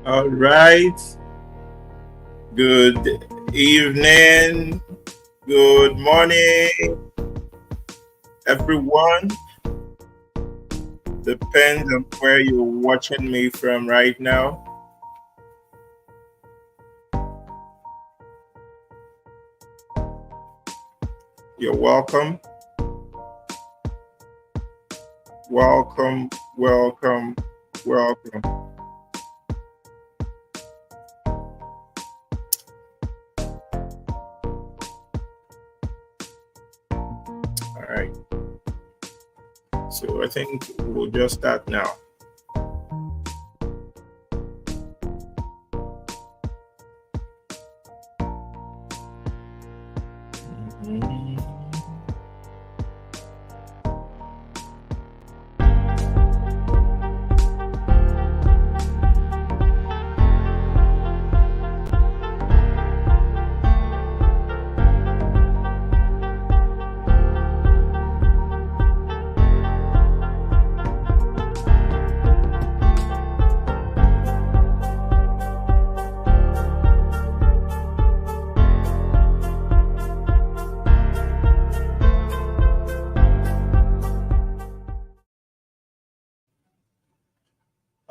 All right. Good evening. Good morning, everyone. Depends on where you're watching me from right now. You're welcome. Welcome. Welcome. Welcome. All right. So I think we'll just start now. Mhm.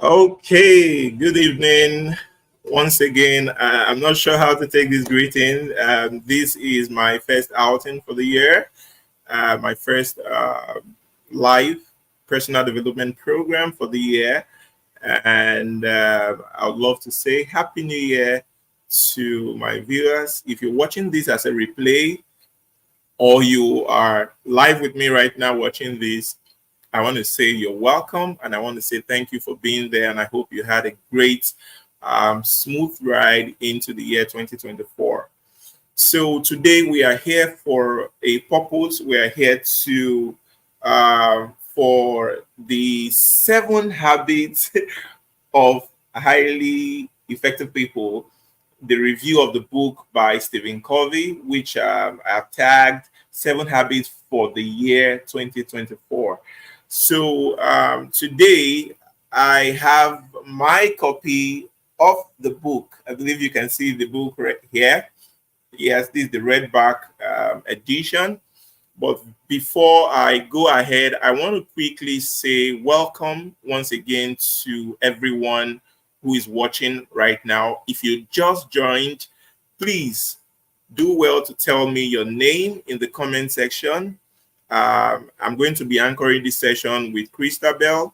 Okay, good evening. Once again, I'm not sure how to take this greeting. This is my first outing for the year, my first live personal development program for the year. And I would love to say Happy New Year to my viewers. If you're watching this as a replay or you are live with me right now watching this, I want to say you're welcome, and I want to say thank you for being there. And I hope you had a great, smooth ride into the year 2024. So today we are here for a purpose. We are here to for the 7 habits of highly effective people, the review of the book by Stephen Covey, which I've tagged 7 habits for the year 2024. So today I have my copy of the book. I believe you can see the book right here. Yes, this is the redback edition. But before I go ahead, I want to quickly say welcome once again to everyone who is watching right now. If you just joined, please do well to tell me your name in the comment section. I'm going to be anchoring this session with Christabel,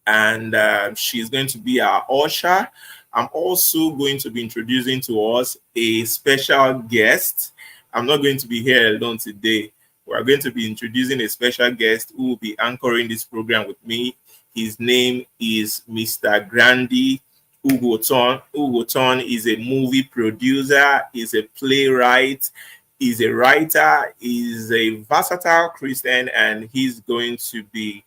and she's going to be our usher. I'm also going to be introducing to us a special guest. I'm not going to be here alone today. We're going to be introducing a special guest who will be anchoring this program with me. His name is Mr. Grandee Ughwoton. Ughwoton is a movie producer, is a playwright, is a writer, is a versatile Christian, and he's going to be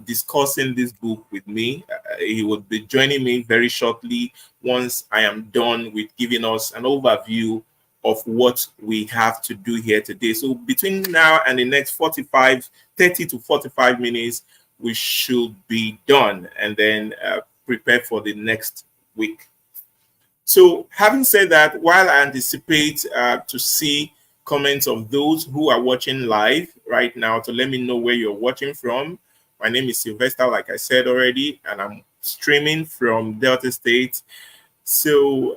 discussing this book with me. He will be joining me very shortly once I am done with giving us an overview of what we have to do here today. So between now and the next 30 to 45 minutes, we should be done and then prepare for the next week. So having said that, while I anticipate to see comments of those who are watching live right now to let me know where you're watching from, my name is Sylvester, like I said already, and I'm streaming from Delta State. So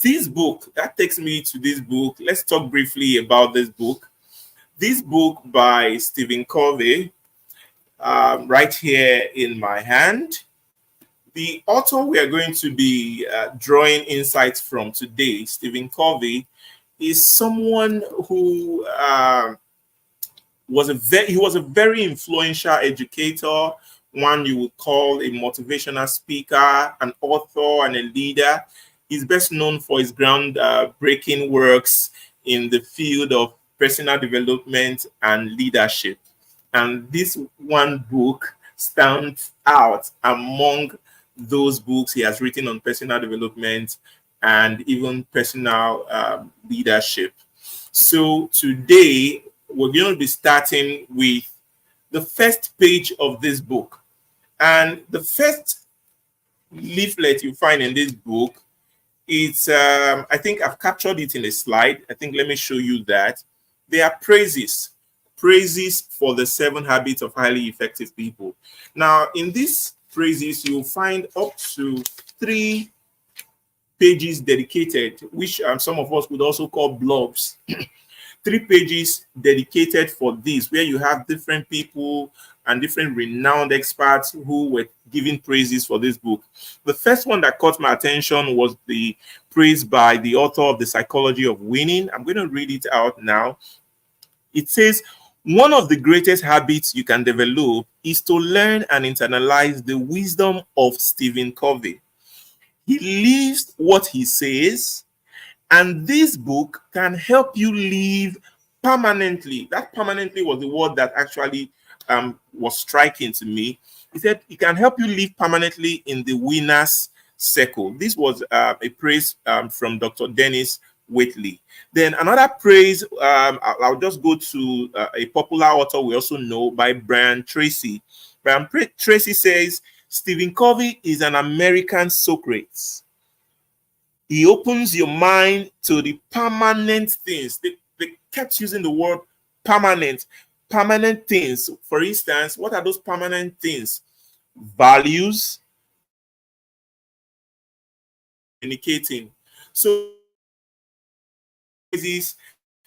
this book, that takes me to this book. Let's talk briefly about this book. This book by Stephen Covey, right here in my hand. The author we are going to be drawing insights from today, Stephen Covey, is someone who he was a very influential educator, one you would call a motivational speaker, an author, and a leader. He's best known for his ground-breaking works in the field of personal development and leadership. And this one book stands out among those books he has written on personal development and even personal leadership. So today, we're going to be starting with the first page of this book. And the first leaflet you find in this book, it's I think I've captured it in a slide. I think let me show you that. They are praises for the 7 habits of highly effective people. Now, in these praises, you'll find up to 3 pages dedicated, which some of us would also call blogs. 3 pages dedicated for this, where you have different people and different renowned experts who were giving praises for this book. The first one that caught my attention was the praise by the author of The Psychology of Winning. I'm going to read it out now. It says, one of the greatest habits you can develop is to learn and internalize the wisdom of Stephen Covey. He lives what he says, and this book can help you live permanently. That permanently was the word that actually was striking to me. He said it can help you live permanently in the winner's circle. This was a praise from Dr. Dennis Waitley. Then another praise, I'll just go to a popular author we also know, by Brian Tracy. Brian Tracy says, Stephen Covey is an American Socrates. He opens your mind to the permanent things. They kept using the word permanent. Permanent things. For instance, what are those permanent things? Values, communicating. So is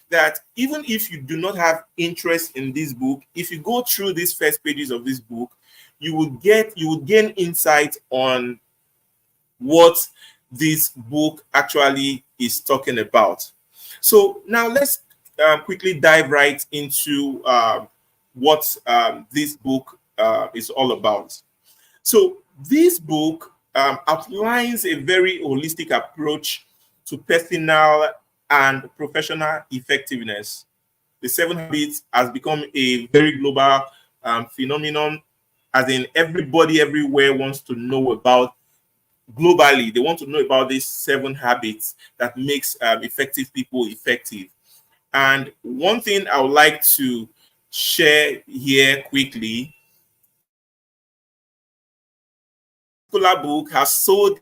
that even if you do not have interest in this book, if you go through these first pages of this book, you will gain insight on what this book actually is talking about. So now let's quickly dive right into what this book is all about. So this book outlines a very holistic approach to personal and professional effectiveness. The 7 habits has become a very global phenomenon, as in everybody everywhere wants to know about. Globally, they want to know about these 7 habits that makes effective people effective. And one thing I would like to share here quickly, this particular book has sold.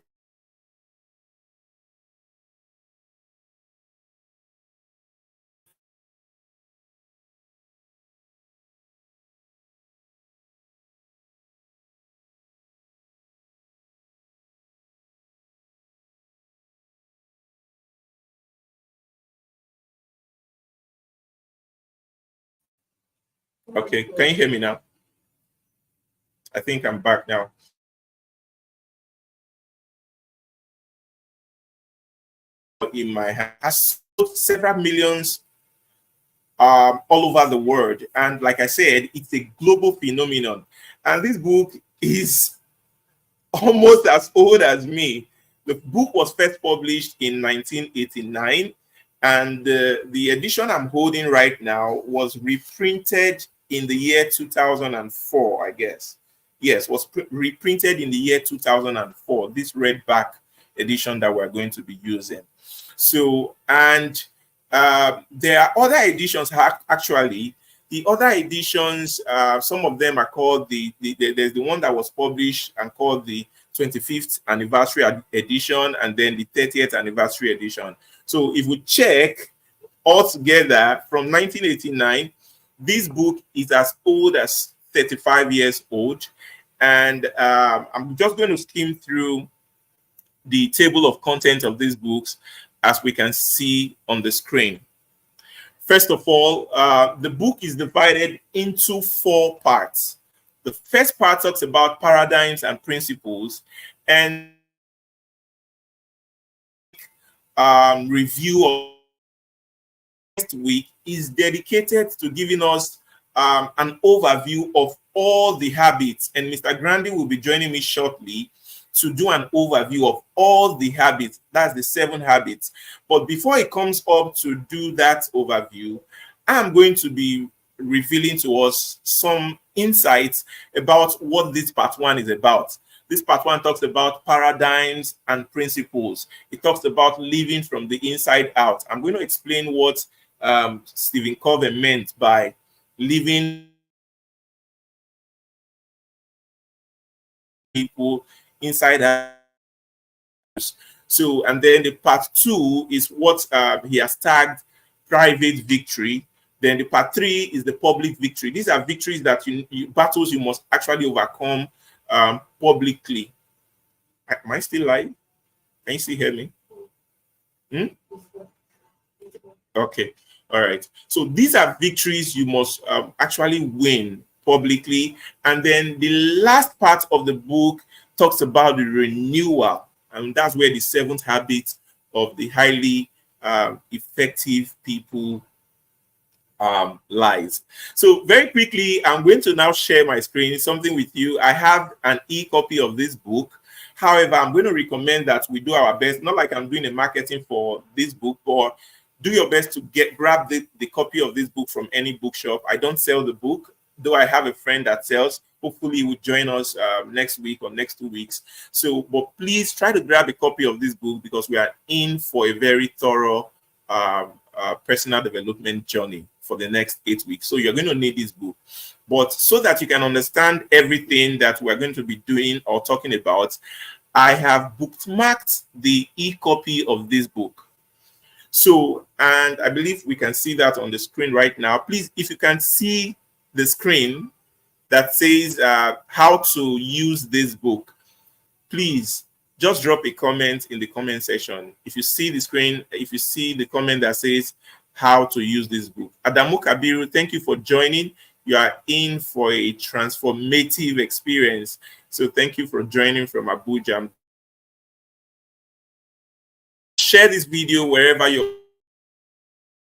Okay, can you hear me now? I think I'm back now. In my hand, has sold several millions all over the world. And like I said, it's a global phenomenon. And this book is almost as old as me. The book was first published in 1989, and the edition I'm holding right now was reprinted in the year 2004, I guess. Yes, was reprinted in the year 2004, this redback edition that we're going to be using. So, and there are other editions, actually. The other editions, some of them are called there's the one that was published and called the 25th anniversary edition, and then the 30th anniversary edition. So if we check altogether from 1989, this book is as old as 35 years old. And I'm just going to skim through the table of contents of these books as we can see on the screen. First of all, the book is divided into 4 parts. The first part talks about paradigms and principles, and review of next week is dedicated to giving us an overview of all the habits. And Mr. Grandee will be joining me shortly to do an overview of all the habits. That's the 7 habits. But before he comes up to do that overview, I'm going to be revealing to us some insights about what this part 1 is about. This part 1 talks about paradigms and principles. It talks about living from the inside out. I'm going to explain what Stephen Covey meant by living people inside out. So, and then the part 2 is what he has tagged private victory. Then the part 3 is the public victory. These are victories that battles you must actually overcome publicly. Am I still live? Can you still hear me? Hmm? Okay. All right. So these are victories you must actually win publicly. And then the last part of the book talks about the renewal. And that's where the 7th habit of the highly effective people lies. So very quickly, I'm going to now share my screen, something with you. I have an e-copy of this book. However, I'm going to recommend that we do our best, not like I'm doing a marketing for this book, but do your best to grab the copy of this book from any bookshop. I don't sell the book, though I have a friend that sells. Hopefully he will join us next week or next 2 weeks. So, but please try to grab a copy of this book because we are in for a very thorough personal development journey for the next 8 weeks. So you're going to need this book. But so that you can understand everything that we're going to be doing or talking about, I have bookmarked the e-copy of this book. So, and I believe we can see that on the screen right now. Please, if you can see the screen that says how to use this book, please just drop a comment in the comment section. If you see the screen, if you see the comment that says how to use this book. Adamu Kabiru, thank you for joining. You are in for a transformative experience. So thank you for joining from Abuja. Share this video wherever you're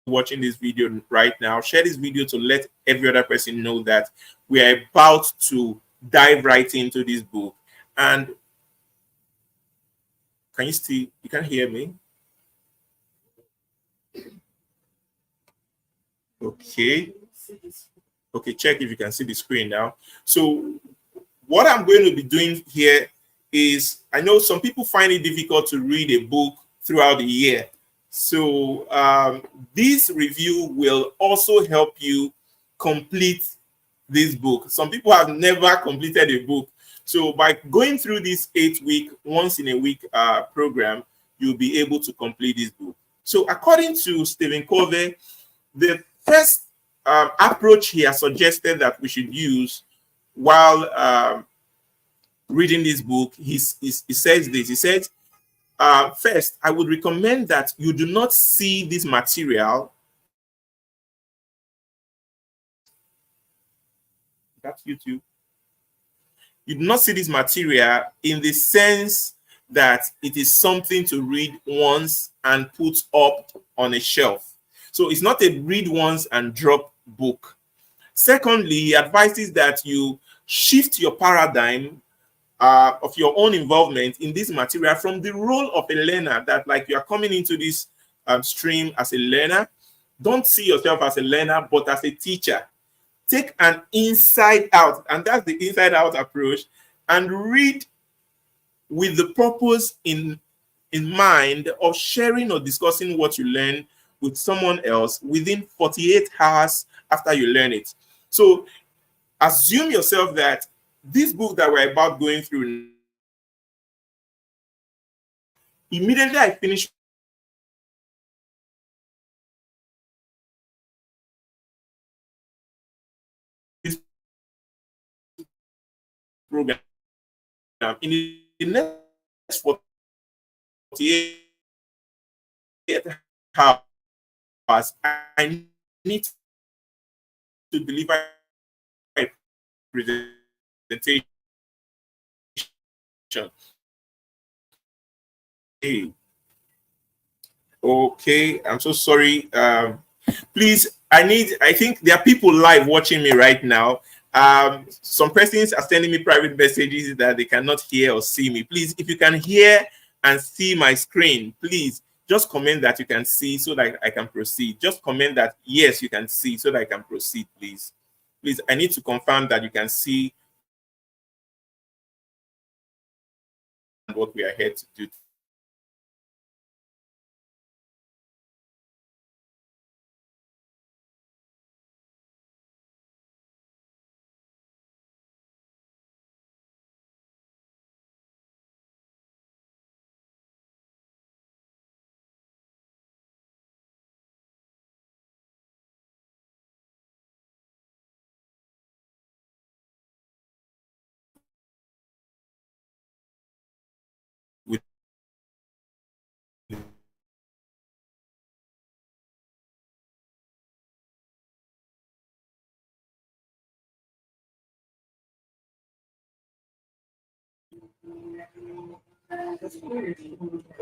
watching this video right now. Share this video to let every other person know that we are about to dive right into this book. And you can hear me? Okay. Okay, check if you can see the screen now. So what I'm going to be doing here is, I know some people find it difficult to read a book throughout the year. So this review will also help you complete this book. Some people have never completed a book. So by going through this 8-week, once in a week program, you'll be able to complete this book. So according to Stephen Covey, the first approach he has suggested that we should use while reading this book, he says this. He said, first, I would recommend that you do not see this material. That's YouTube. You do not see this material in the sense that it is something to read once and put up on a shelf. So it's not a read once and drop book. Secondly, he advises that you shift your paradigm of your own involvement in this material from the role of a learner, that like you are coming into this stream as a learner. Don't see yourself as a learner, but as a teacher. Take an inside out, and that's the inside out approach, and read with the purpose in mind of sharing or discussing what you learn with someone else within 48 hours after you learn it. So assume yourself that this book that we're about going through, immediately I finish this program, in the next 48 hours, I need to deliver a presentation. Hey, okay, I'm so sorry. Please, I think there are people live watching me right now. Some persons are sending me private messages that they cannot hear or see me. Please, if you can hear and see my screen, please just comment that you can see so that I can proceed. Just comment that yes, you can see so that I can proceed, please. Please, I need to confirm that you can see what we are here to do.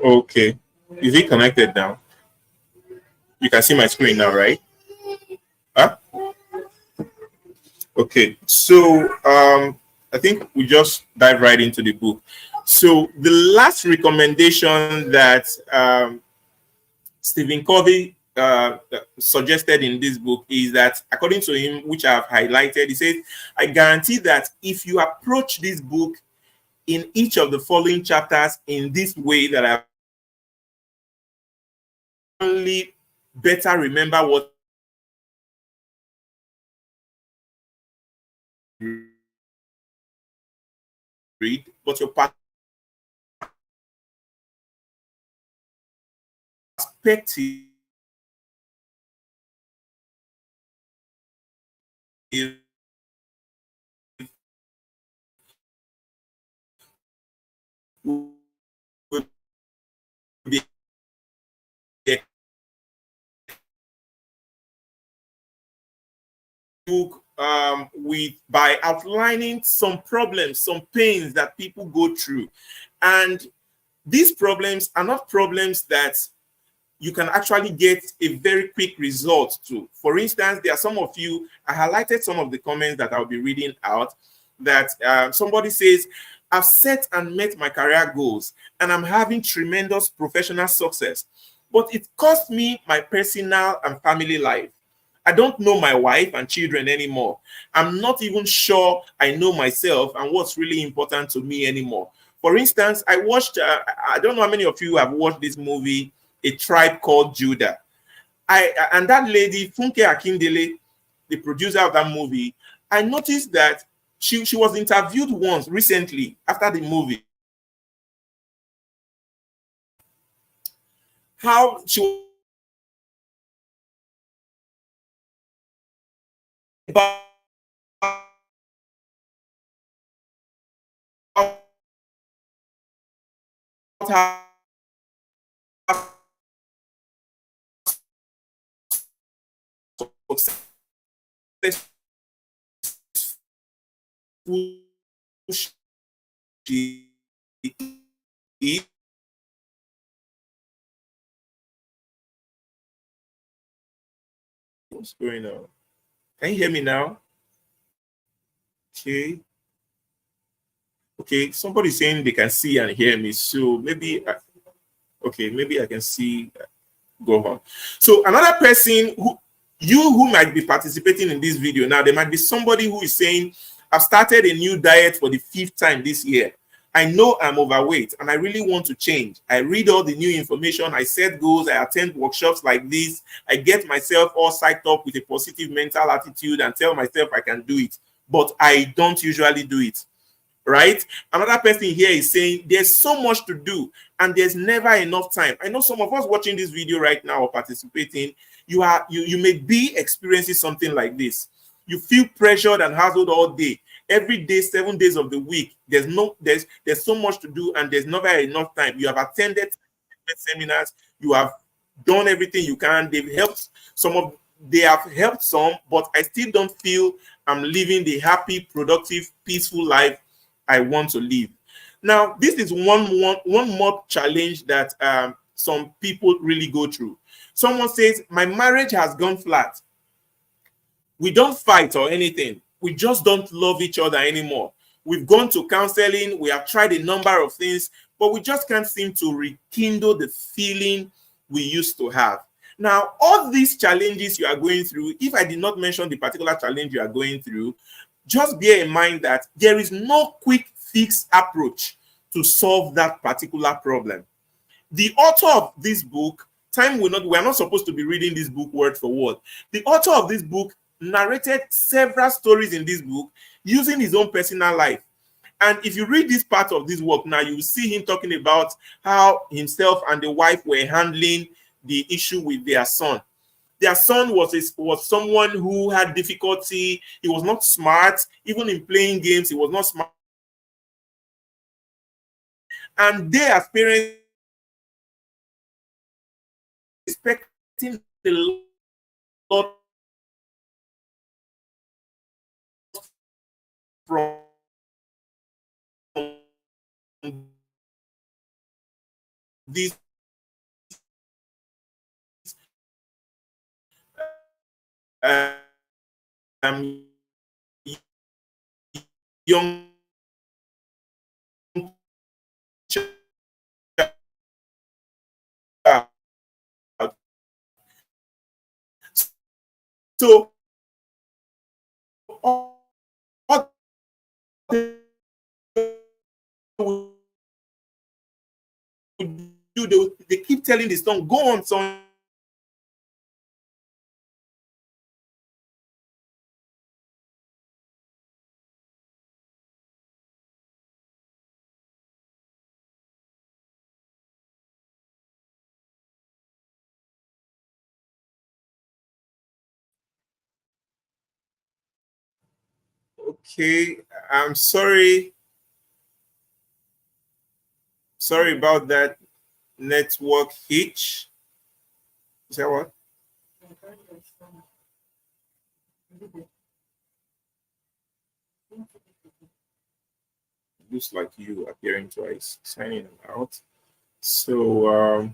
Okay. Is it connected now? You can see my screen now, right? Huh? Okay. So I think we just dive right into the book. So the last recommendation that Stephen Covey suggested in this book is that, according to him, which I've highlighted, he says, I guarantee that if you approach this book in each of the following chapters in this way that I only better remember what you read, but your perspective will be book with by outlining some problems, some pains that people go through, and these problems are not problems that you can actually get a very quick result to. For instance, there are some of you, I highlighted some of the comments that I'll be reading out, that somebody says, I've set and met my career goals and I'm having tremendous professional success, but it cost me my personal and family life. I don't know my wife and children anymore. I'm not even sure I know myself and what's really important to me anymore. For instance, I watched, I don't know how many of you have watched this movie, A Tribe Called Judah. And that lady, Funke Akindele, the producer of that movie, I noticed that she was interviewed once recently after the movie. How she was about her successful. She is. What's going on? Can you hear me now? Okay. Okay. Somebody's saying they can see and hear me. So maybe, okay, maybe I can see. Go on. So another person who might be participating in this video now, there might be somebody who is saying, I've started a new diet for the 5th time this year. I know I'm overweight and I really want to change. I read all the new information, I set goals, I attend workshops like this, I get myself all psyched up with a positive mental attitude and tell myself I can do it, but I don't usually do it. Right? Another person here is saying there's so much to do and there's never enough time. I know some of us watching this video right now or participating, you may be experiencing something like this. You feel pressured and hassled all day, every day, 7 days of the week. There's so much to do and there's never enough time. You have attended seminars, you have done everything you can. They have helped some, but I still don't feel I'm living the happy, productive, peaceful life I want to live. Now, this is one more challenge that some people really go through. Someone says, my marriage has gone flat. We don't fight or anything. We just don't love each other anymore. We've gone to counseling. We have tried a number of things, but we just can't seem to rekindle the feeling we used to have. Now, all these challenges you are going through, if I did not mention the particular challenge you are going through, just bear in mind that there is no quick fix approach to solve that particular problem. The author of this book, we are not supposed to be reading this book word for word. The author of this book narrated several stories in this book using his own personal life. And if you read this part of this work now, you will see him talking about how himself and the wife were handling the issue with their son. Their son was someone who had difficulty. He was not smart. Even in playing games, he was not smart. And they, as parents, expecting a lot from these um, young child. So all they will do, they keep telling the son, go on, son. Okay, I'm sorry. Sorry about that network hitch. Is that what? Looks like you appearing twice, signing out. So,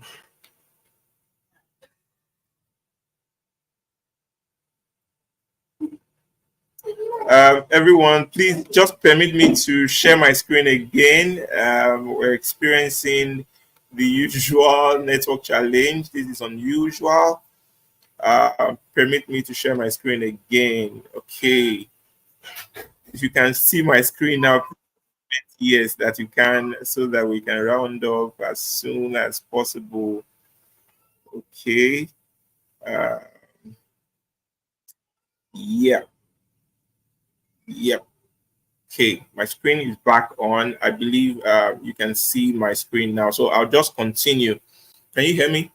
everyone, please just permit me to share my screen again. We're experiencing the usual network challenge. This is unusual. Permit me to share my screen again. Okay. If you can see my screen now, yes, that you can, so that we can round up as soon as possible. Okay. Uh, yeah. Yeah. Okay, my screen is back on. I believe you can see my screen now. So I'll just continue. Can you hear me?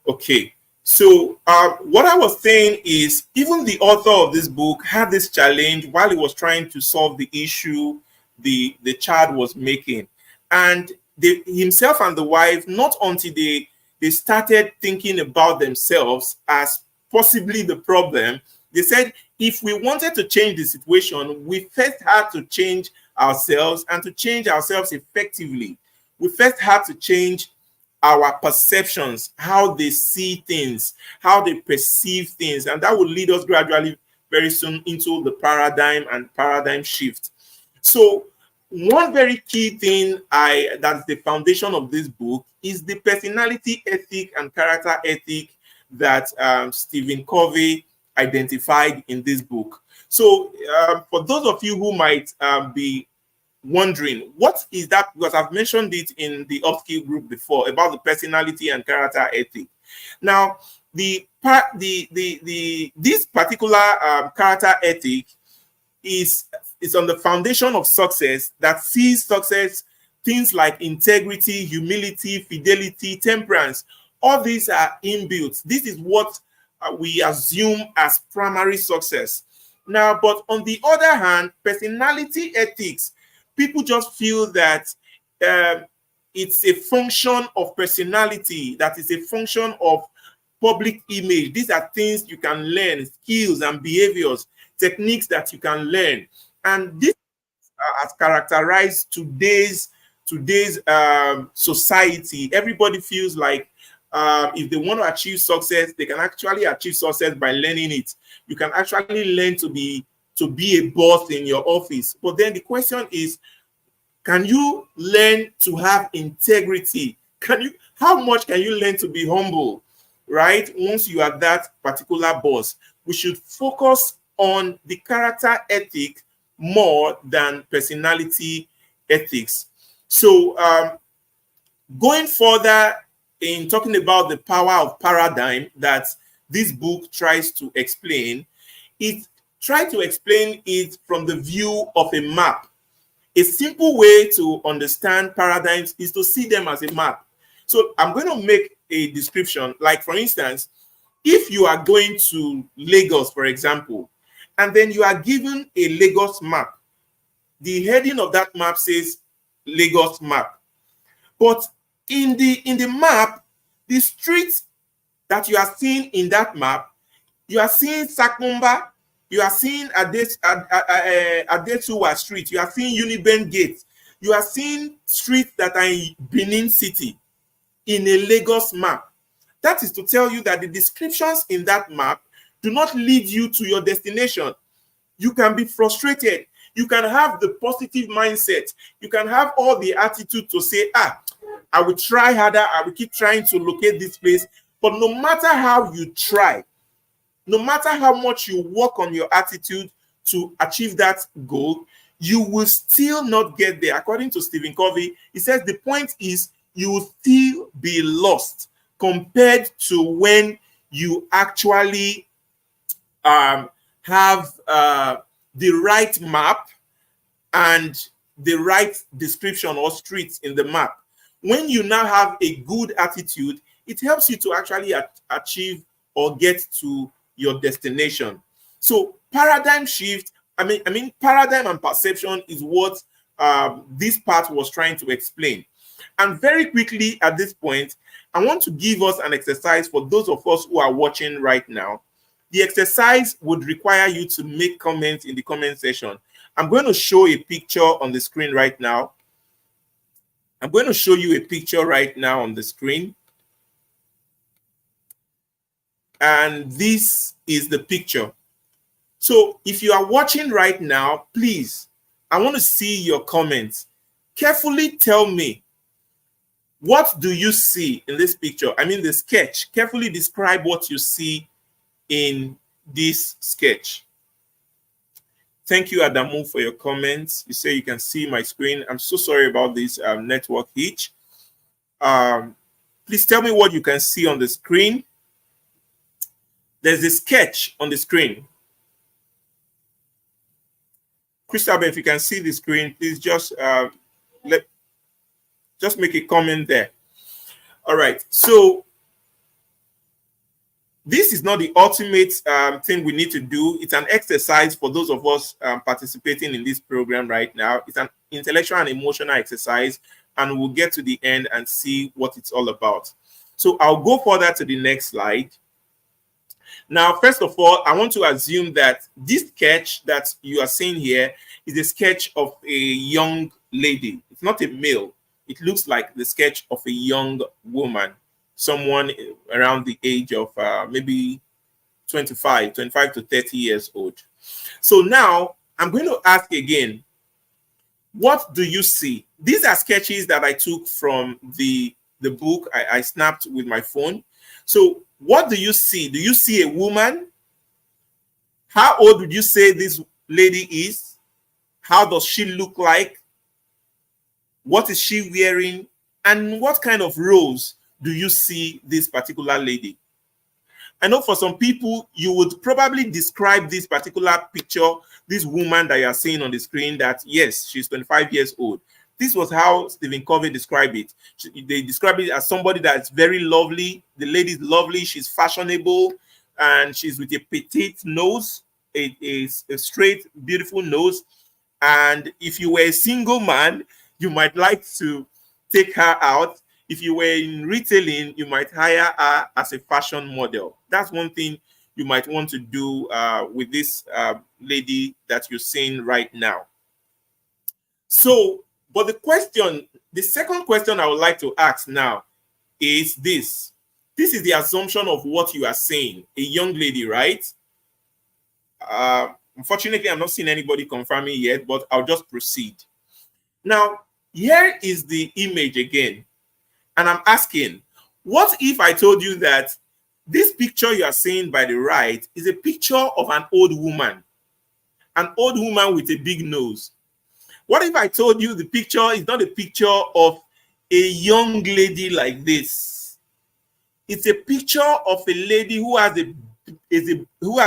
Okay. So what I was saying is, even the author of this book had this challenge while he was trying to solve the issue the child was making, and himself and the wife, not until they started thinking about themselves as possibly the problem, they said, if we wanted to change the situation, we first had to change ourselves, and to change ourselves effectively, we first had to change our perceptions, how they see things, how they perceive things, and that will lead us gradually very soon into the paradigm and paradigm shift. So one very key thing that's the foundation of this book is the personality ethic and character ethic that Stephen Covey identified in this book. So for those of you who might be wondering what is that, because I've mentioned it in the upskill group before about the personality and character ethic. Now, this particular character ethic is on the foundation of success, that sees success, things like integrity, humility, fidelity, temperance. All these are inbuilt. This is what we assume as primary success. Now, but on the other hand, personality ethics, people just feel that um, it's a function of personality, that is a function of public image. These are things you can learn, skills and behaviors, techniques that you can learn. And this has characterized today's society. Everybody feels like if they want to achieve success, they can actually achieve success by learning it. You can actually learn to be a boss in your office. But then the question is, can you learn to have integrity? How much can you learn to be humble? Right? Once you are that particular boss, we should focus on the character ethic more than personality ethics. So going further in talking about the power of paradigm that this book tries to explain, it tries to explain it from the view of a map. A simple way to understand paradigms is to see them as a map. So I'm going to make a description. Like, for instance, if you are going to Lagos, for example, and then you are given a Lagos map, the heading of that map says Lagos map. But in the map, the streets that you are seeing in that map, you are seeing Sakumba, you are seeing Adetuwa Street, you are seeing Uniben Gate, you are seeing streets that are in Benin City. in a Lagos map. That is to tell you that the descriptions in that map do not lead you to your destination. You can be frustrated. You can have the positive mindset. You can have all the attitude to say, I will try harder. I will keep trying to locate this place. But no matter how you try, no matter how much you work on your attitude to achieve that goal, you will still not get there. According to Stephen Covey, he says the point is you will still be lost compared to when you actually have the right map and the right description or streets in the map. When you now have a good attitude, it helps you to actually achieve or get to your destination. So paradigm shift, paradigm and perception is what this part was trying to explain. And very quickly at this point, I want to give us an exercise for those of us who are watching right now. The exercise would require you to make comments in the comment section. I'm going to show a picture on the screen right now. I'm going to show you a picture right now on the screen. And this is the picture. So if you are watching right now, please, I want to see your comments. Carefully tell me, what do you see in this picture? I mean, the sketch. Carefully describe what you see in this sketch. Thank you, Adamu, for your comments. You say you can see my screen. I'm so sorry about this network hitch. Please tell me what you can see on the screen. There's a sketch on the screen. Christabel, if you can see the screen, please just make a comment there. All right. So this is not the ultimate thing we need to do. It's an exercise for those of us participating in this program right now. It's an intellectual and emotional exercise, and we'll get to the end and see what it's all about. So I'll go further to the next slide. Now, first of all, I want to assume that this sketch that you are seeing here is a sketch of a young lady. It's not a male. It looks like the sketch of a young woman, someone around the age of maybe 25 to 30 years old. So now I'm going to ask again, what do you see? These are sketches that I took from the book I snapped with my phone. So what do you see? Do you see a woman? How old would you say this lady is? How does she look like? What is she wearing? And what kind of roles do you see this particular lady? I know for some people, you would probably describe this particular picture, this woman that you are seeing on the screen, that yes, she's 25 years old. This was how Stephen Covey described it. They describe it as somebody that's very lovely. The lady's lovely. She's fashionable, and she's with a petite nose, a straight, beautiful nose. And if you were a single man, you might like to take her out. If you were in retailing, you might hire her as a fashion model. That's one thing you might want to do with this lady that you're seeing right now. So, but the second question I would like to ask now is this. This is the assumption of what you are saying. A young lady, right? Unfortunately, I'm not seeing anybody confirming yet, but I'll just proceed. Now, here is the image again. And I'm asking, what if I told you that this picture you are seeing by the right is a picture of an old woman with a big nose? What if I told you the picture is not a picture of a young lady like this? It's a picture of a lady who has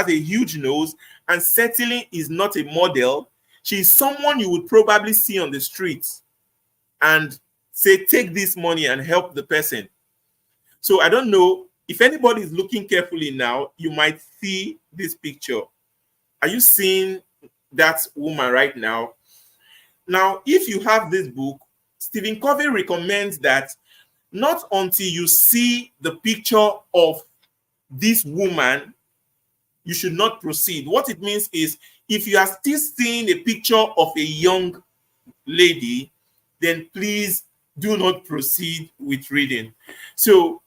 a huge nose and certainly is not a model. She's someone you would probably see on the streets and say, take this money and help the person. So I don't know if anybody is looking carefully now, you might see this picture. Are you seeing that woman right now? Now, if you have this book, Stephen Covey recommends that not until you see the picture of this woman, you should not proceed. What it means is, if you are still seeing a picture of a young lady, then please do not proceed with reading. So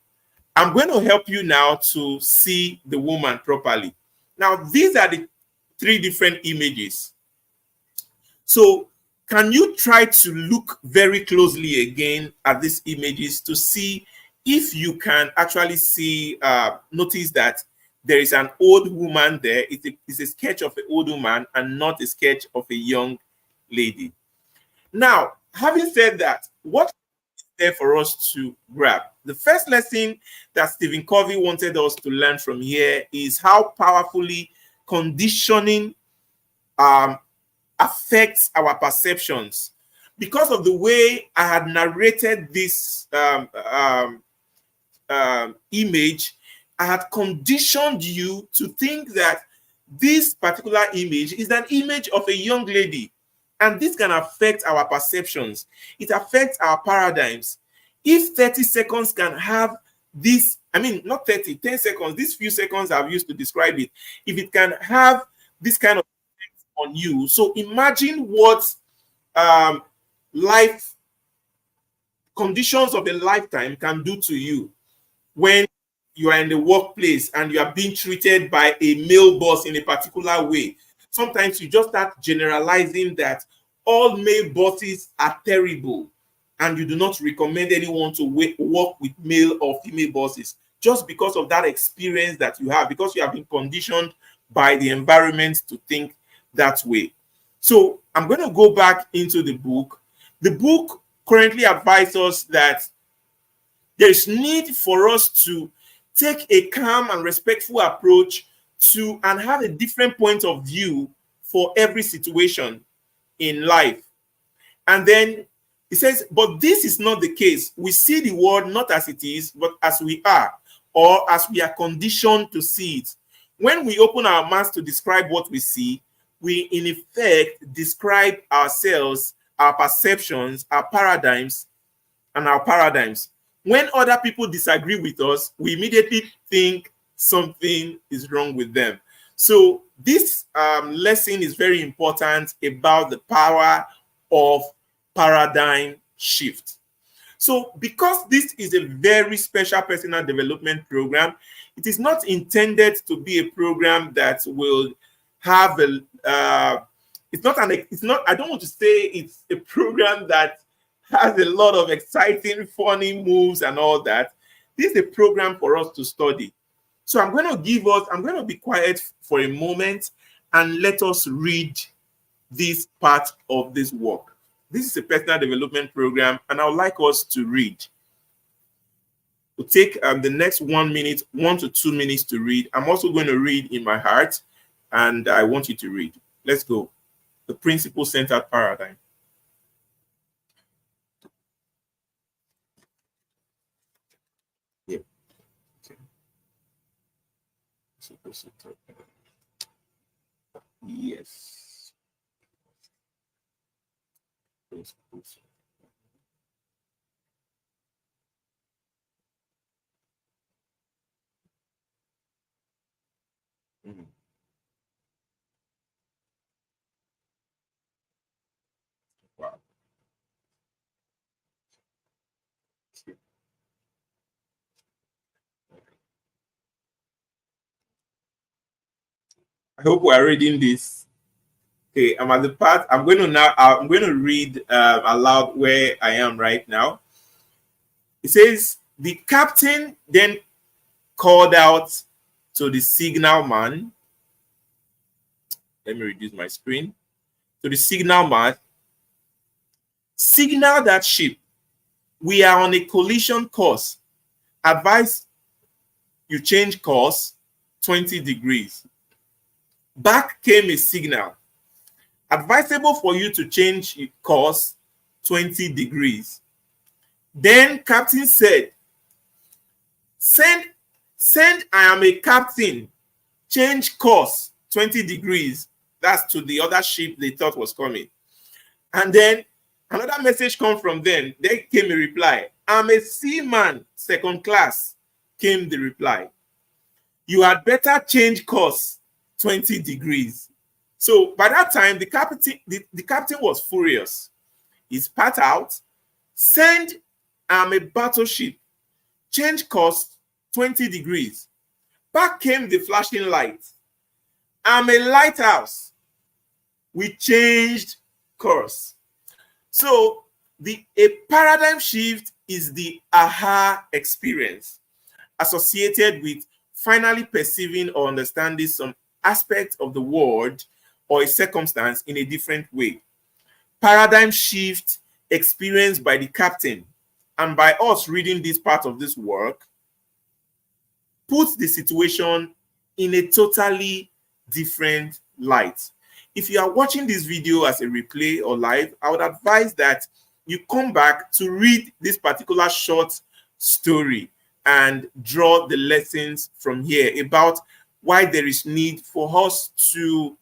I'm going to help you now to see the woman properly. Now, these are the 3 different images. So can you try to look very closely again at these images to see if you can actually see, notice that there is an old woman there. It's a sketch of an old woman and not a sketch of a young lady. Now, having said that, what is there for us to grab? The first lesson that Stephen Covey wanted us to learn from here is how powerfully conditioning affects our perceptions. Because of the way I had narrated this image, I had conditioned you to think that this particular image is an image of a young lady. And this can affect our perceptions. It affects our paradigms. If 30 seconds can have this, I mean, not 30, 10 seconds, these few seconds I've used to describe it, if it can have this kind of effect on you, so imagine what life conditions of a lifetime can do to you when you are in the workplace and you are being treated by a male boss in a particular way. Sometimes you just start generalizing that all male bosses are terrible and you do not recommend anyone to work with male or female bosses just because of that experience that you have, because you have been conditioned by the environment to think that way. So I'm going to go back into the book. The book currently advises us that there is need for us to take a calm and respectful approach to and have a different point of view for every situation in life. And then he says, but this is not the case. We see the world not as it is, but as we are, or as we are conditioned to see it. When we open our mouths to describe what we see, we in effect describe ourselves, our perceptions, our paradigms, and our paradigms. When other people disagree with us, we immediately think something is wrong with them. So this lesson is very important about the power of paradigm shift. So because this is a very special personal development program, it is not intended to be a program that will have a, I don't want to say it's a program that has a lot of exciting, funny moves and all that. This is a program for us to study. So I'm going to be quiet for a moment and let us read this part of this work. This is a personal development program, and I would like us to read. We'll take the next 1 minute, 1 to 2 minutes to read. I'm also going to read in my heart, and I want you to read. Let's go. The principle-centered paradigm. Yeah. Okay. Yes. Mm-hmm. Wow. I hope we are reading this. Okay, I'm at the part. I'm going to read aloud where I am right now. It says, the captain then called out to the signal man. Let me reduce my screen. To the signal man, signal that ship. We are on a collision course. Advise you change course 20 degrees. Back came a signal. Advisable for you to change course 20 degrees. Then captain said, send, I am a captain. Change course 20 degrees. That's to the other ship they thought was coming. And then another message come from them. There came a reply. I'm a seaman, second class, came the reply. You had better change course 20 degrees. So by that time, the captain was furious. He spat out, send I'm a battleship. Change course 20 degrees. Back came the flashing light. I'm a lighthouse. We changed course. So a paradigm shift is the aha experience associated with finally perceiving or understanding some aspect of the world or a circumstance in a different way. Paradigm shift experienced by the captain and by us reading this part of this work puts the situation in a totally different light. If you are watching this video as a replay or live, I would advise that you come back to read this particular short story and draw the lessons from here about why there is need for us to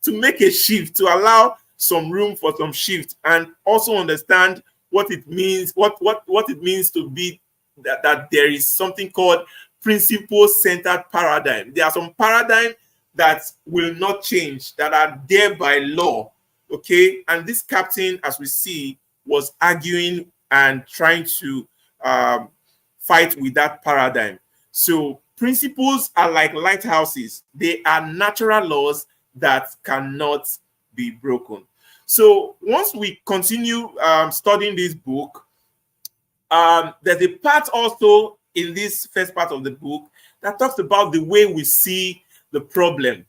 make a shift, to allow some room for some shift, and also understand what it means, what it means to be that there is something called principle-centered paradigm. There are some paradigms that will not change, that are there by law, okay? And this captain, as we see, was arguing and trying to fight with that paradigm. So principles are like lighthouses. They are natural laws that cannot be broken. So once we continue studying this book, there's a part also in this first part of the book that talks about the way we see the problem.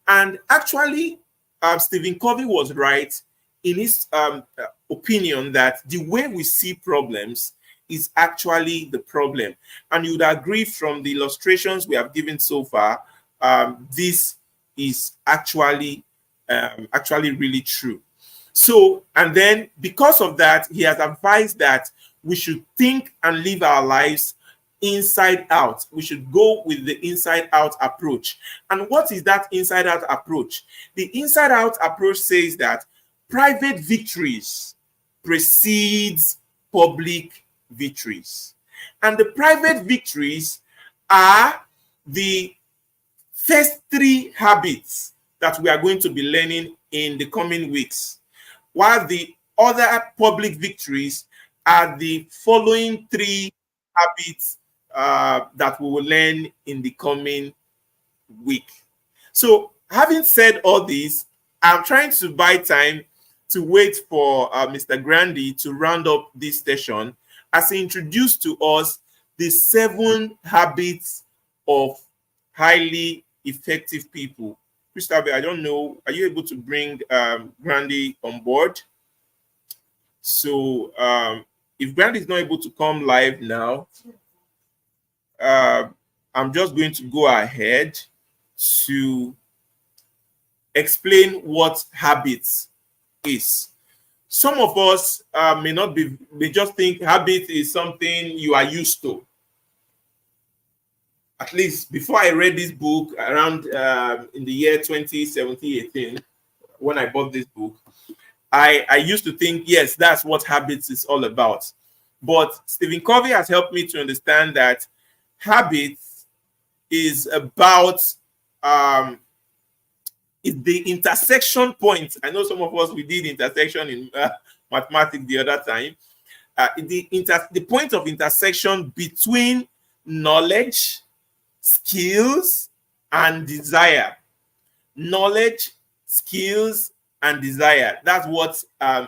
And actually, Stephen Covey was right in his opinion that the way we see problems is actually the problem. And you would agree from the illustrations we have given so far, this is actually really true. So, and then because of that, he has advised that we should think and live our lives inside out. We should go with the inside out approach. And what is that inside out approach? The inside out approach says that private victories precedes public victories. And the private victories are the first three habits that we are going to be learning in the coming weeks, while the other public victories are the following three habits that we will learn in the coming week. So, having said all this, I'm trying to buy time to wait for Mr. Grandee to round up this session as he introduced to us the 7 habits of highly effective people. Christopher, I don't know, are you able to bring Grandee on board? So if Grandee is not able to come live now, I'm just going to go ahead to explain what habits is. Some of us may just think habit is something you are used to. At least before I read this book around in the year 2017, 18, when I bought this book, I used to think, yes, that's what habits is all about. But Stephen Covey has helped me to understand that habits is about is the intersection point. I know some of us, we did intersection in mathematics the other time. The point of intersection between knowledge, skills, and desire. Knowledge, skills, and desire. That's what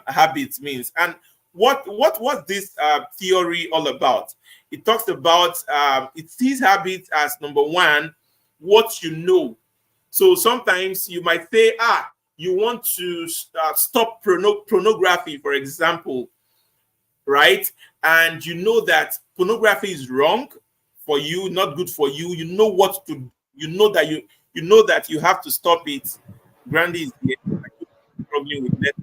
habits means. And what was this theory all about? It talks about it sees habits as number one, what you know. So sometimes you might say, you want to stop pornography, for example, right? And you know that pornography is wrong for you, not good for you. You know what to. You know that you have to stop it. Grandee is here. Struggling with that.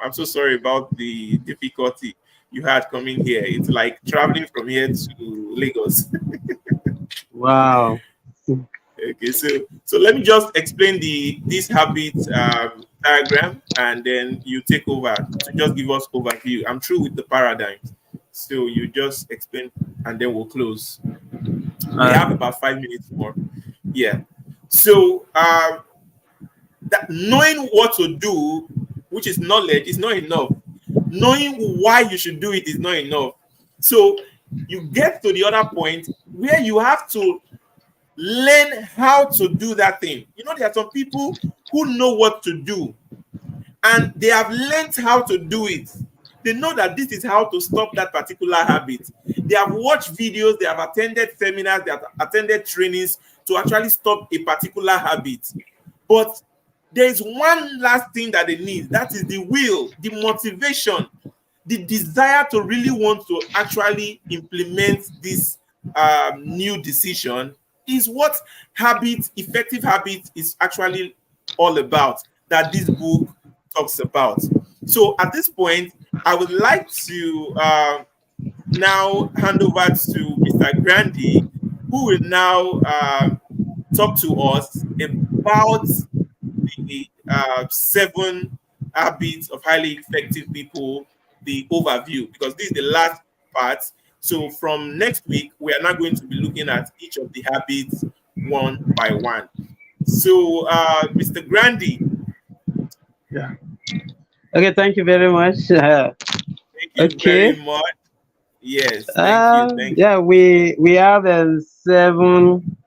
I'm so sorry about the difficulty you had coming here. It's like traveling from here to Lagos. Wow. Okay, so let me just explain this habit diagram, and then you take over to just give us overview. I'm through with the paradigms, so you just explain, and then we'll close. We have about 5 minutes more. Yeah. So that knowing what to do which is knowledge, is not enough. Knowing why you should do it is not enough. So you get to the other point where you have to learn how to do that thing. You know, there are some people who know what to do and they have learned how to do it. They know that this is how to stop that particular habit. They have watched videos, they have attended seminars, they have attended trainings to actually stop a particular habit. But there is one last thing that they need. That is the will, the motivation, the desire to really want to actually implement this new decision is what effective habit is actually all about, that this book talks about. So at this point, I would like to now hand over to Mr. Grandee, who will now talk to us about the 7 habits of highly effective people, the overview, because this is the last part. So from next week, we are now going to be looking at each of the habits one by one. So, Mr. Grandee. Yeah. Okay, thank you very much. Thank you Okay. very much. Yes, thank you. Thank you. Yeah, we have 7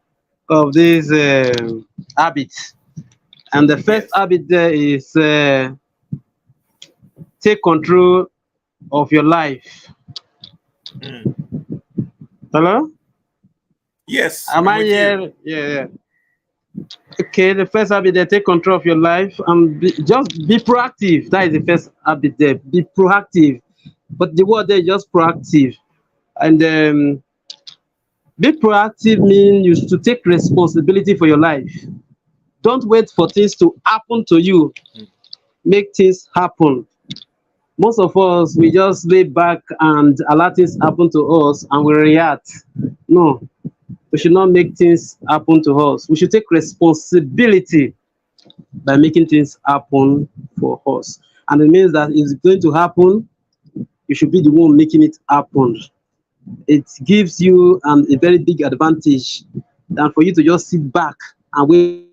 of these habits, and the first habit there is take control of your life. Hello? Yes. Am I here? Yeah. Okay, the first habit there, take control of your life and just be proactive. That is the first habit there. Be proactive. But the word there is just proactive. And be proactive means you to take responsibility for your life. Don't wait for things to happen to you. Make things happen. Most of us, we just lay back and allow things happen to us and we react. No, we should not make things happen to us. We should take responsibility by making things happen for us. And it means that if it's going to happen, you should be the one making it happen. It gives you a very big advantage than for you to just sit back and wait.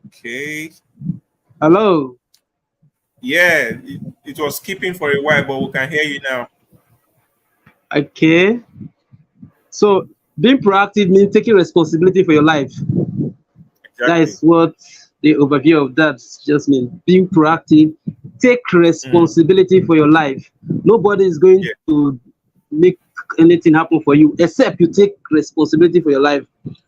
Okay. Hello. Yeah, it was skipping for a while, but we can hear you now. Okay. So being proactive means taking responsibility for your life. Exactly. That is what the overview of that just means. Being proactive, take responsibility for your life. Nobody is going to make anything happen for you except you take responsibility for your life.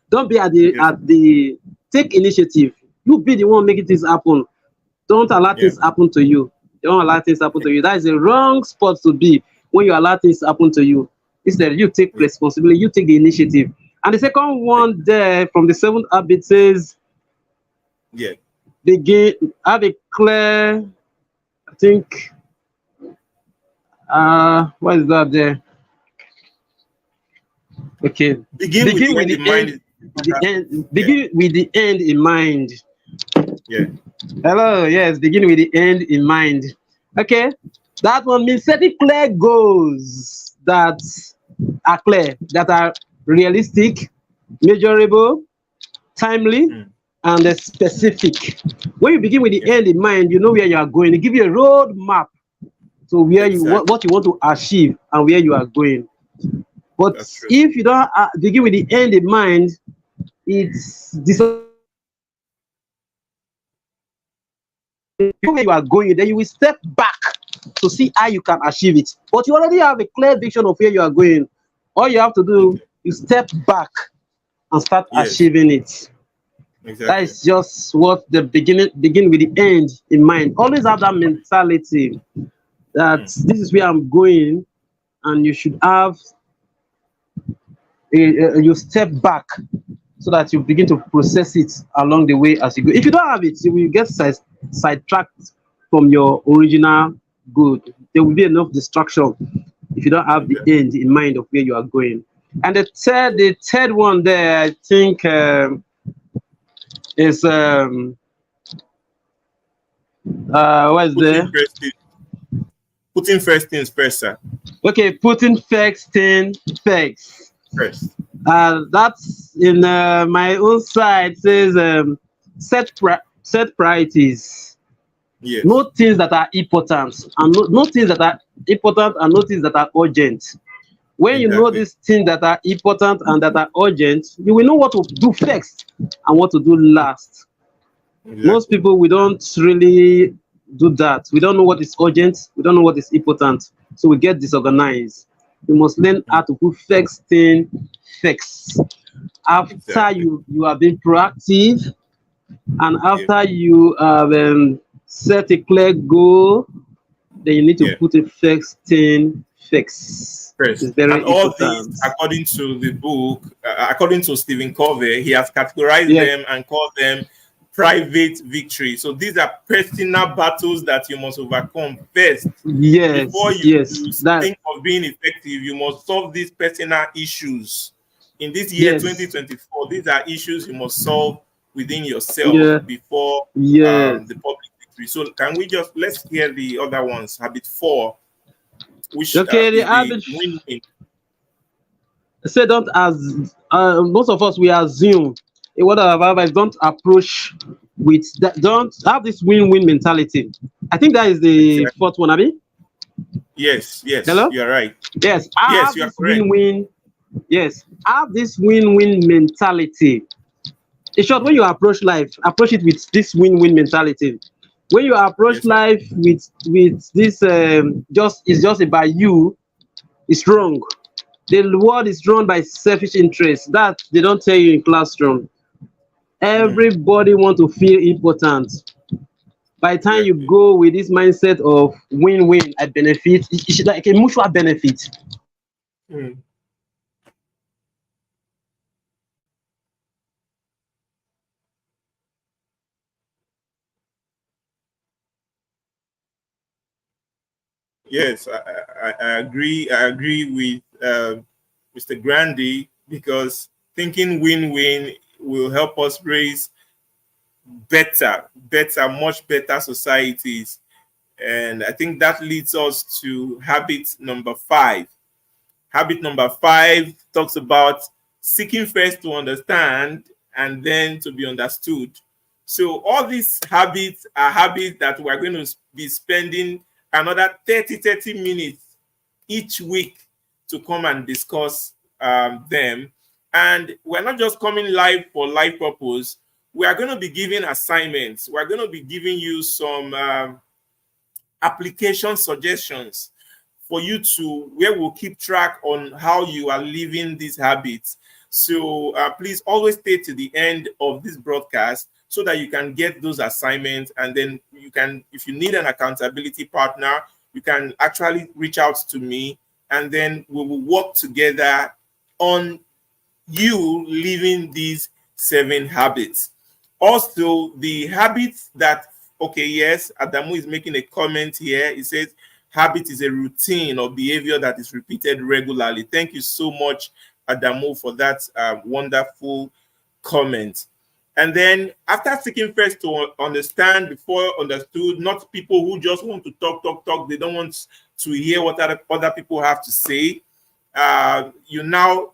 Don't be at the take initiative. You be the one making things happen. Don't allow things happen to you. Don't allow things happen to you. That is the wrong spot to be when you allow things happen to you. Instead, you take responsibility, you take the initiative. And the second one there from the 7th habit says, begin, have a clear, I think, what is that there? Okay. Begin with the end. Begin with the end in mind. Yeah. Hello, yes, begin with the end in mind. Okay. That one means setting clear goals that are clear, that are realistic, measurable, timely, and specific. When you begin with the end in mind, you know where you are going. They give you a road map to where what you want to achieve and where you are going. But if you don't begin with the end in mind, it's where you are going, then you will step back to see how you can achieve it. But you already have a clear vision of where you are going. All you have to do is step back and start achieving it. Exactly. That is just what the begin with the end in mind. Always have that mentality that this is where I'm going, and you should have you step back so that you begin to process it along the way as you go. If you don't have it, you will get sidetracked from your original good. There will be enough distraction if you don't have the end in mind of where you are going. And the third one there, I think, is what is there? Putting first things first, sir. Okay, putting first thing first. First. That's in my own side says set priorities. Yes. No things that are important and no things that are important and no things that are urgent. When you know Exactly. these things that are important and that are urgent, you will know what to do first and what to do last. Most Exactly. people, we don't really do that. We don't know what is urgent, we don't know what is important, so we get disorganized. You must learn how to put first thing first. After Exactly. you have been proactive and Yeah. after you have set a clear goal, then you need to Yeah. put a first thing first. It's First. And very all these, important. according to the book, according to Stephen Covey, he has categorized Yes, them and called them private victory. So these are personal battles that you must overcome first. Before yes, you yes. That think of being effective, you must solve these personal issues. In this year yes, 2024, these are issues you must solve within yourself yeah, before yes. the public victory. So can we just let's hear the other ones? Habit 4, which Okay, the is the habit win-win. say don't as most of us we assume what I have advice, don't approach with that, don't have this win-win mentality. I think that is the Exactly. fourth one, Abi. Yes, yes, Hello? you are right. Yes, I Yes, have you are this correct. win-win. Yes, have this win-win mentality. In short, when you approach life, approach it with this win-win mentality. When you approach Yes, sir. life with this just it's just about you, it's wrong. The world is run by selfish interests that they don't tell you in classroom. Mm, Everybody want to feel important. By the time you exactly. go with this mindset of win-win, I benefit, it's like a mutual benefit. Mm, yes, I agree. I agree with Mr. Grandee because thinking win-win will help us raise much better societies. And I think that leads us to habit number 5. Habit number 5 talks about seeking first to understand and then to be understood. So all these habits are habits that we're going to be spending another 30 minutes each week to come and discuss them. And we're not just coming live for live purpose. We are going to be giving assignments. We're going to be giving you some application suggestions for you to where we'll keep track on how you are living these habits. So please always stay to the end of this broadcast so that you can get those assignments, and then you can, if you need an accountability partner, you can actually reach out to me, and then we will work together on you living these 7 habits. Also, the habits that, okay, yes, Adamu is making a comment here. He says, habit is a routine or behavior that is repeated regularly. Thank you so much, Adamu, for that wonderful comment. And then, after seeking first to understand before understood, not people who just want to talk, they don't want to hear what other people have to say. You now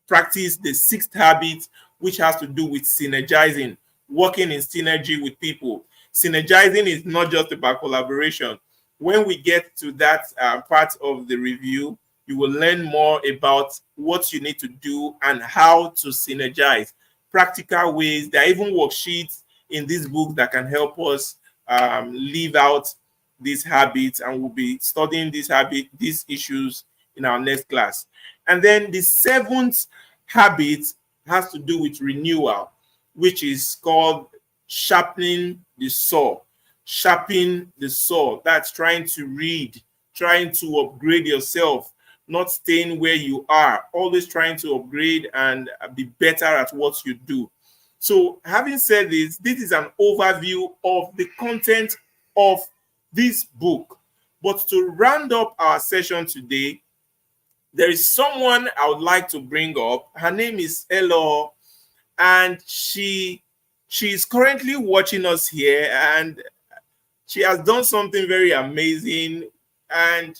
practice the 6th habit, which has to do with synergizing, working in synergy with people. Synergizing is not just about collaboration. When we get to that part of the review, you will learn more about what you need to do and how to synergize. Practical ways. There are even worksheets in this book that can help us live out these habits, and we'll be studying these issues in our next class. And then the 7th habit has to do with renewal, which is called sharpening the saw. Sharpen the saw. That's trying to read, trying to upgrade yourself, not staying where you are, always trying to upgrade and be better at what you do. So, having said this, this is an overview of the content of this book. But to round up our session today, there is someone I would like to bring up. Her name is Elo, and she is currently watching us here. And She has done something very amazing, and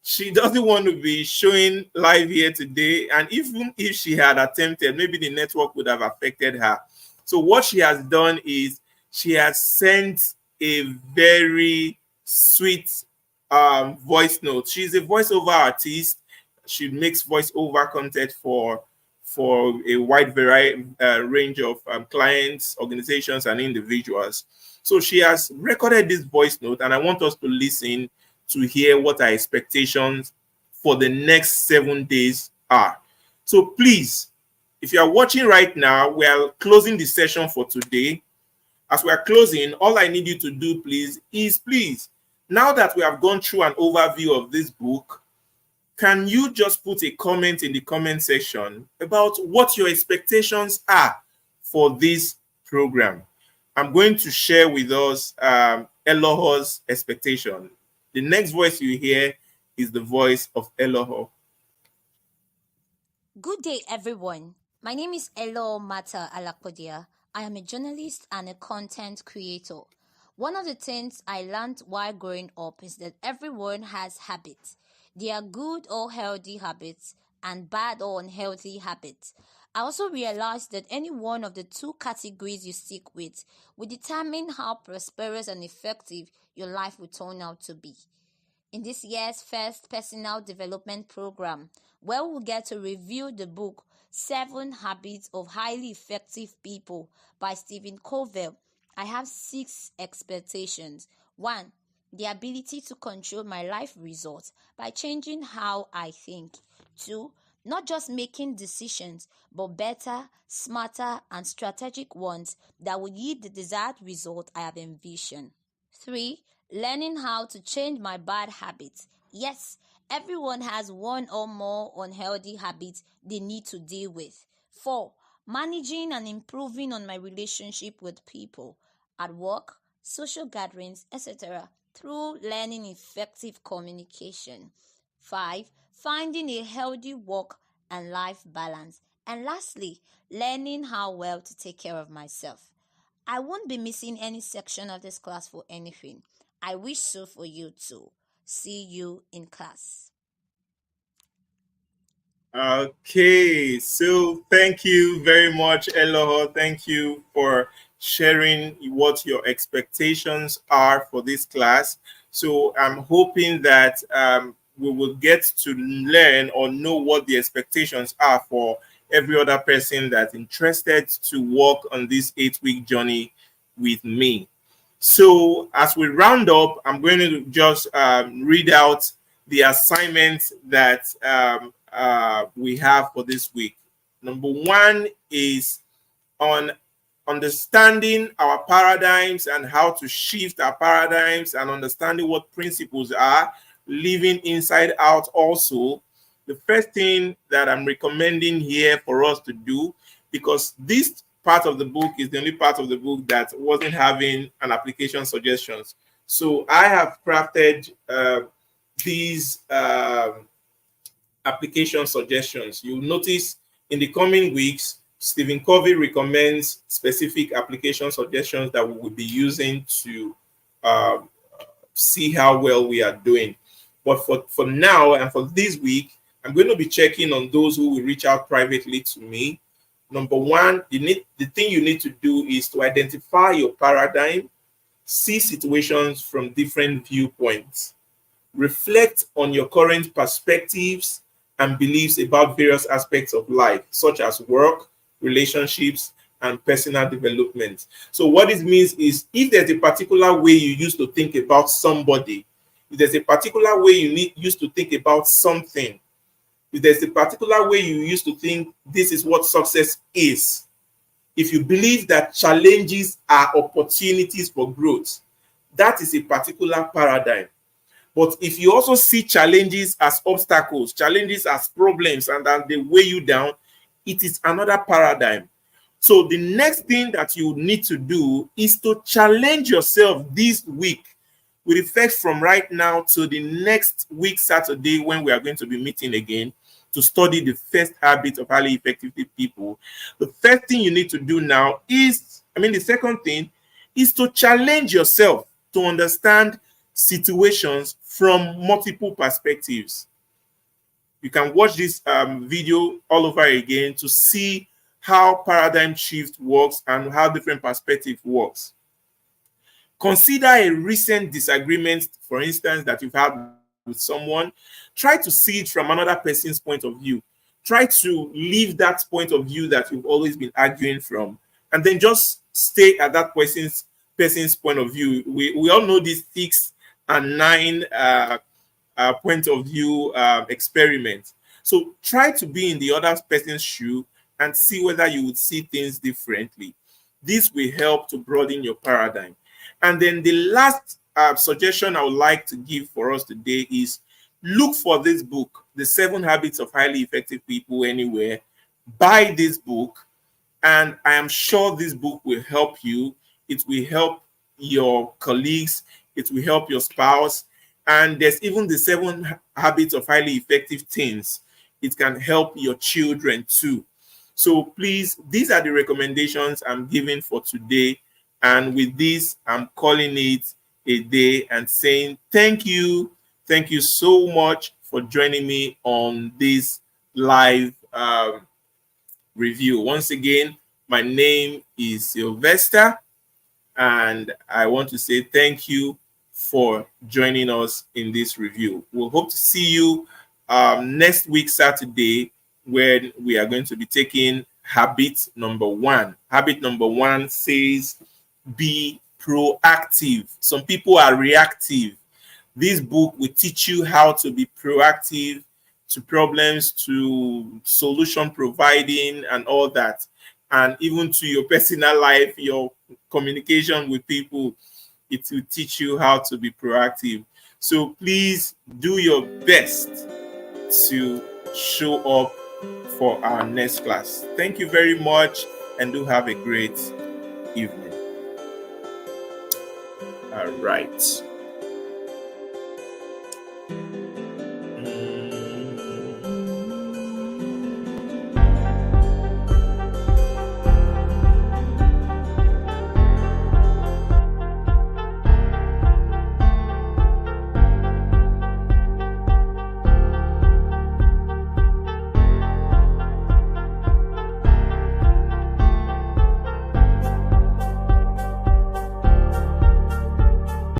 she doesn't want to be showing live here today. And even if she had attempted, maybe the network would have affected her. So what she has done is she has sent a very sweet voice note. She's a voiceover artist. She makes voiceover content for a wide variety range of clients, organizations, and individuals. So she has recorded this voice note, and I want us to listen to hear what our expectations for the next 7 days are. So please, if you are watching right now, we are closing the session for today. As we are closing, all I need you to do, please, now that we have gone through an overview of this book, can you just put a comment in the comment section about what your expectations are for this program? I'm going to share with us Eloho's expectation. The next voice you hear is the voice of Eloho. Good day, everyone. My name is Elo Mata Alakodia. I am a journalist and a content creator. One of the things I learned while growing up is that everyone has habits. There are good or healthy habits and bad or unhealthy habits. I also realized that any one of the two categories you stick with will determine how prosperous and effective your life will turn out to be. In this year's first personal development program, where we'll get to review the book 7 Habits of Highly Effective People by Stephen Covey, I have 6 expectations. 1. The ability to control my life results by changing how I think. 2. Not just making decisions, but better, smarter, and strategic ones that will yield the desired result I have envisioned. 3. Learning how to change my bad habits. Yes, everyone has one or more unhealthy habits they need to deal with. 4. Managing and improving on my relationship with people at work, social gatherings, etc. through learning effective communication. 5. Finding a healthy work and life balance. And lastly, learning how well to take care of myself. I won't be missing any section of this class for anything. I wish so for you too. See you in class. Okay, so thank you very much, Eloho. Thank you for sharing what your expectations are for this class. So I'm hoping that we will get to learn or know what the expectations are for every other person that's interested to work on this 8-week journey with me. So as we round up, I'm going to just read out the assignments that we have for this week. Number 1 is on understanding our paradigms and how to shift our paradigms and understanding what principles are, living inside out also. The first thing that I'm recommending here for us to do, because this part of the book is the only part of the book that wasn't having an application suggestions. So I have crafted these application suggestions. You'll notice in the coming weeks, Stephen Covey recommends specific application suggestions that we will be using to see how well we are doing. But for now and for this week, I'm going to be checking on those who will reach out privately to me. Number 1, the thing you need to do is to identify your paradigm, see situations from different viewpoints, reflect on your current perspectives and beliefs about various aspects of life, such as work, relationships, and personal development. So what it means is if there's a particular way you used to think about somebody, if there's a particular way you used to think about something, if there's a particular way you used to think this is what success is, if you believe that challenges are opportunities for growth, that is a particular paradigm. But if you also see challenges as obstacles, challenges as problems, and that they weigh you down, it is another paradigm. So the next thing that you need to do is to challenge yourself this week with effect from right now to the next week, Saturday, when we are going to be meeting again to study the first habit of highly effective people. The first thing you need to do now is, the second thing is to challenge yourself to understand situations from multiple perspectives. You can watch this video all over again to see how paradigm shift works and how different perspective works. Consider a recent disagreement, for instance, that you've had with someone. Try to see it from another person's point of view. Try to leave that point of view that you've always been arguing from, and then just stay at that person's point of view. We all know this 6 and 9 point of view experiment. So try to be in the other person's shoe and see whether you would see things differently. This will help to broaden your paradigm. And then the last suggestion I would like to give for us today is look for this book, The 7 Habits of Highly Effective People, anywhere. Buy this book, and I am sure this book will help you. It will help your colleagues. It will help your spouse. And there's even the 7 Habits of Highly Effective Teens. It can help your children too. So please, these are the recommendations I'm giving for today. And with this, I'm calling it a day and saying thank you. Thank you so much for joining me on this live review. Once again, my name is Sylvester, and I want to say thank you for joining us in this review. We'll hope to see you next week, Saturday, when we are going to be taking habit number 1. Habit number 1 says, be proactive. Some people are reactive. This book will teach you how to be proactive to problems, to solution providing, and all that. And even to your personal life, your communication with people, it will teach you how to be proactive. So please do your best to show up for our next class. Thank you very much, and do have a great evening. All right.